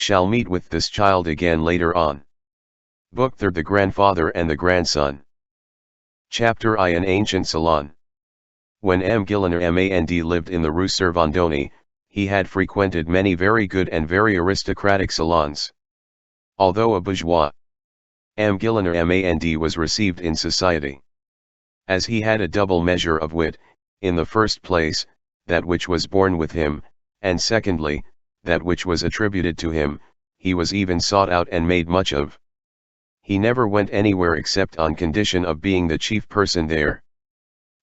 Shall meet with this child again later on. Book 3, The Grandfather and the Grandson. Chapter I, An Ancient Salon. When M. Gillenormand lived in the Rue Servandoni, he had frequented many very good and very aristocratic salons. Although a bourgeois, M. Gillenormand was received in society. As he had a double measure of wit, in the first place, that which was born with him, and secondly, that which was attributed to him, he was even sought out and made much of. He never went anywhere except on condition of being the chief person there.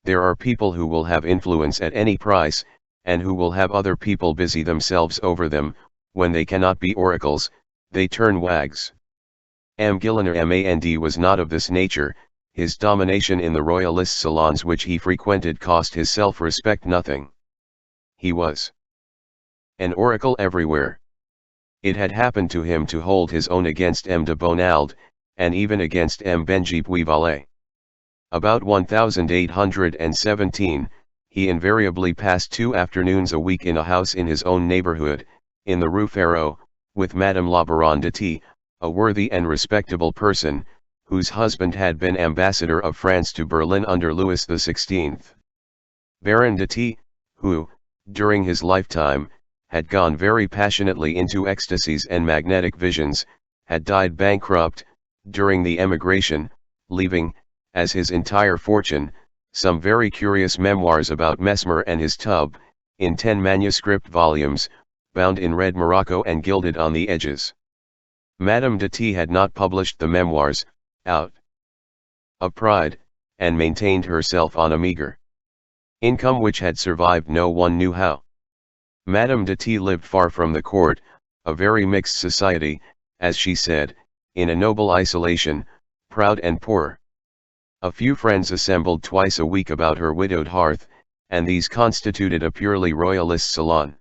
There are people who will have influence at any price, and who will have other people busy themselves over them. When they cannot be oracles, they turn wags. M. Gillenormand was not of this nature. His domination in the Royalist salons which he frequented cost his self-respect nothing. He was an oracle everywhere. It had happened to him to hold his own against M. de Bonald, and even against M. Bengy-Puy-Vallée. About 1817, he invariably passed 2 afternoons a week in a house in his own neighborhood, in the Rue Ferrot, with Madame la Baronne de T, a worthy and respectable person, whose husband had been ambassador of France to Berlin under Louis XVI. Baron de T, who, during his lifetime, had gone very passionately into ecstasies and magnetic visions, had died bankrupt, during the emigration, leaving, as his entire fortune, some very curious memoirs about Mesmer and his tub, in 10 manuscript volumes, bound in red morocco and gilded on the edges. Madame de T had not published the memoirs, out of pride, and maintained herself on a meager income which had survived no one knew how. Madame de T lived far from the court, a very mixed society, as she said, in a noble isolation, proud and poor. A few friends assembled twice a week about her widowed hearth, and these constituted a purely Royalist salon.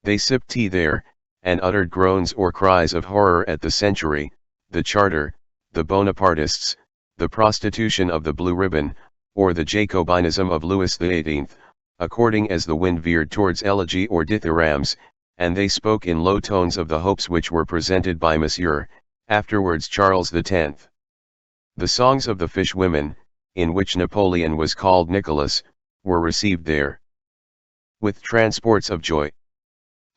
They sipped tea there, and uttered groans or cries of horror at the century, the charter, the Bonapartists, the prostitution of the blue ribbon, or the Jacobinism of Louis XVIII, according as the wind veered towards elegy or dithyrambs, and they spoke in low tones of the hopes which were presented by Monsieur, afterwards Charles X. The songs of the fish women, in which Napoleon was called Nicholas, were received there with transports of joy.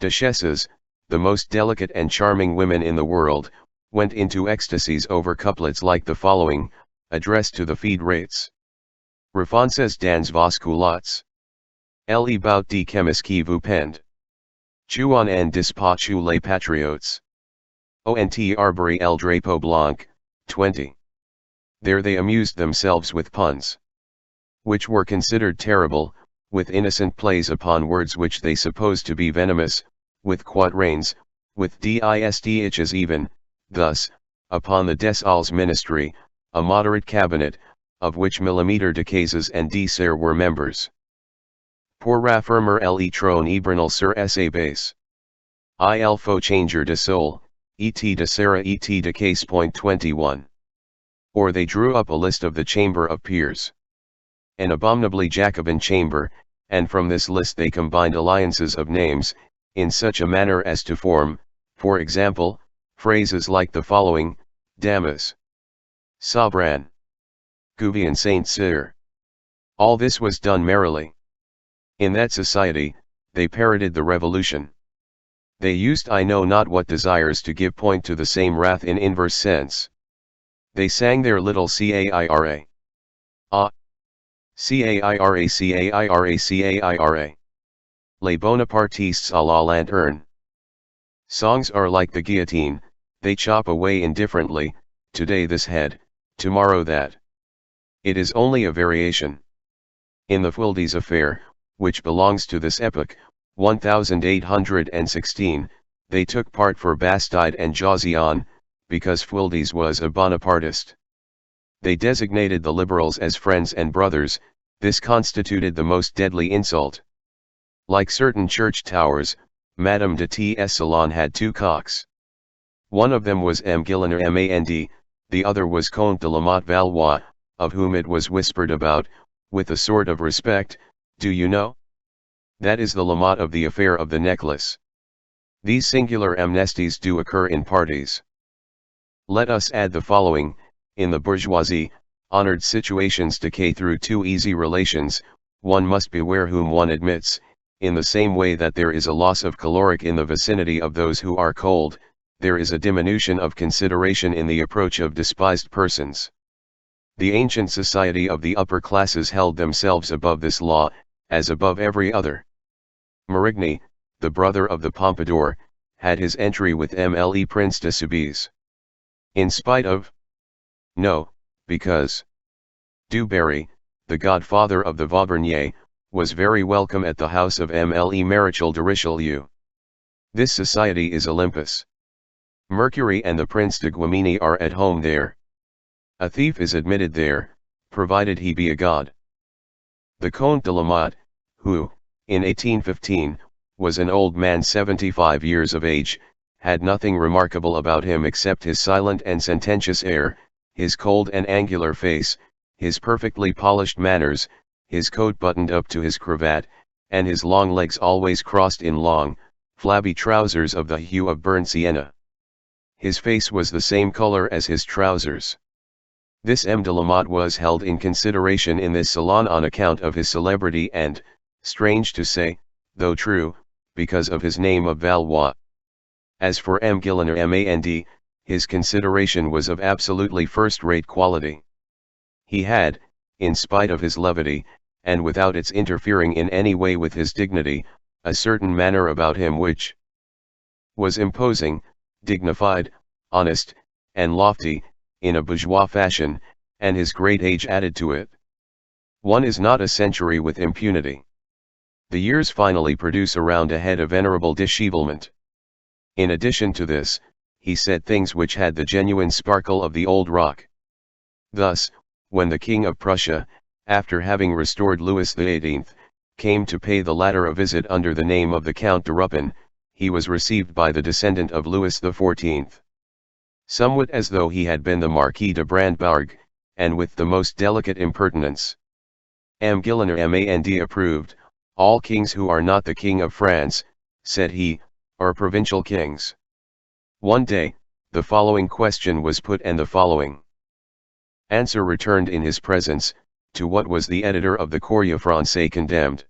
Duchesses, the most delicate and charming women in the world, went into ecstasies over couplets like the following, addressed to the feed rates. Refonces dans vos culottes. Elle bout de chemis qui vous pend. Chuon en dispatchu les patriotes. Ont arbori el drapeau blanc, 20. There they amused themselves with puns, which were considered terrible, with innocent plays upon words which they supposed to be venomous, with quatrains, with distitches even, thus, upon the Dessalles ministry, a moderate cabinet, of which Millimetre de Cases and de Serre were members. Pour raffermer le trône ébranle sur sa base. Il faut changer de sol, et de Serre et de Case. 21. Or they drew up a list of the Chamber of Peers, an abominably Jacobin chamber, and from this list they combined alliances of names, in such a manner as to form, for example, phrases like the following, Damas, Sabran, Gouvion Saint-Cyr. All this was done merrily. In that society, they parroted the revolution. They used I know not what desires to give point to the same wrath in inverse sense. They sang their little caira. Ah! Caira caira caira. Les Bonapartistes à la lanterne. Songs are like the guillotine, they chop away indifferently, today this head, tomorrow that. It is only a variation. In the Fuildes affair, which belongs to this epoch, 1816, they took part for Bastide and Jauzion, because Fuildes was a Bonapartist. They designated the liberals as friends and brothers, this constituted the most deadly insult. Like certain church towers, Madame de T.'s salon had 2 cocks. One of them was M. Gillenormand, the other was Comte de la Motte Valois, of whom it was whispered about, with a sort of respect, do you know? That is the La Motte of the affair of the necklace. These singular amnesties do occur in parties. Let us add the following: in the bourgeoisie, honored situations decay through two easy relations. One must beware whom one admits. In the same way that there is a loss of caloric in the vicinity of those who are cold, there is a diminution of consideration in the approach of despised persons. The ancient society of the upper classes held themselves above this law, as above every other. Marigny, the brother of the Pompadour, had his entry with MLE Prince de Soubise. In spite of? No, because Du Barry, the godfather of the Vaubernier, was very welcome at the house of MLE Marechal de Richelieu. This society is Olympus. Mercury and the Prince de Guimini are at home there. A thief is admitted there, provided he be a god. The Comte de la Motte, who, in 1815, was an old man 75 years of age, had nothing remarkable about him except his silent and sententious air, his cold and angular face, his perfectly polished manners, his coat buttoned up to his cravat, and his long legs always crossed in long, flabby trousers of the hue of burnt sienna. His face was the same color as his trousers. This M. de la Motte was held in consideration in this salon on account of his celebrity and, strange to say, though true, because of his name of Valois. As for M. Gillenormand, his consideration was of absolutely first-rate quality. He had, in spite of his levity, and without its interfering in any way with his dignity, a certain manner about him which was imposing, dignified, honest, and lofty, in a bourgeois fashion, and his great age added to it. One is not a century with impunity. The years finally produce around a head a venerable dishevelment. In addition to this, he said things which had the genuine sparkle of the old rock. Thus, when the King of Prussia, after having restored Louis XVIII, came to pay the latter a visit under the name of the Count de Ruppin, he was received by the descendant of Louis XIV. Somewhat as though he had been the Marquis de Brandebourg, and with the most delicate impertinence. M. Gillenormand approved. All kings who are not the King of France, said he, are provincial kings. One day, the following question was put and the following answer returned in his presence, to what was the editor of the Courrier Français condemned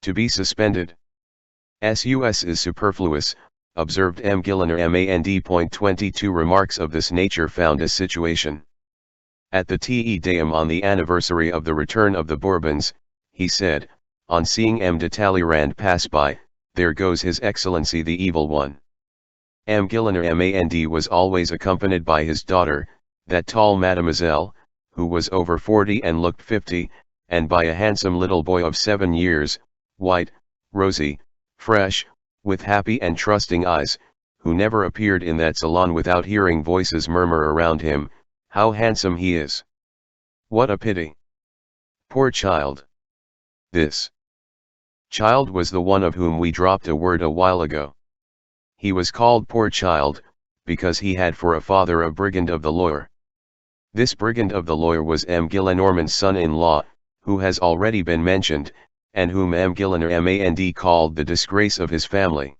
to be suspended. Sus is superfluous, observed M. Gillenormand. 22 remarks of this nature found a situation. At the Te Deum on the anniversary of the return of the Bourbons, he said, on seeing M. de Talleyrand pass by, "There goes His Excellency the Evil One." M. Gillenormand was always accompanied by his daughter, that tall mademoiselle, who was over 40 and looked 50, and by a handsome little boy of 7 years, white, rosy, fresh, with happy and trusting eyes, who never appeared in that salon without hearing voices murmur around him, "How handsome he is! What a pity! Poor child!" This child was the one of whom we dropped a word a while ago. He was called poor child, because he had for a father a brigand of the Loire. This brigand of the Loire was M. Gillenormand's son-in-law, who has already been mentioned, and whom M. Gillenormand called the disgrace of his family.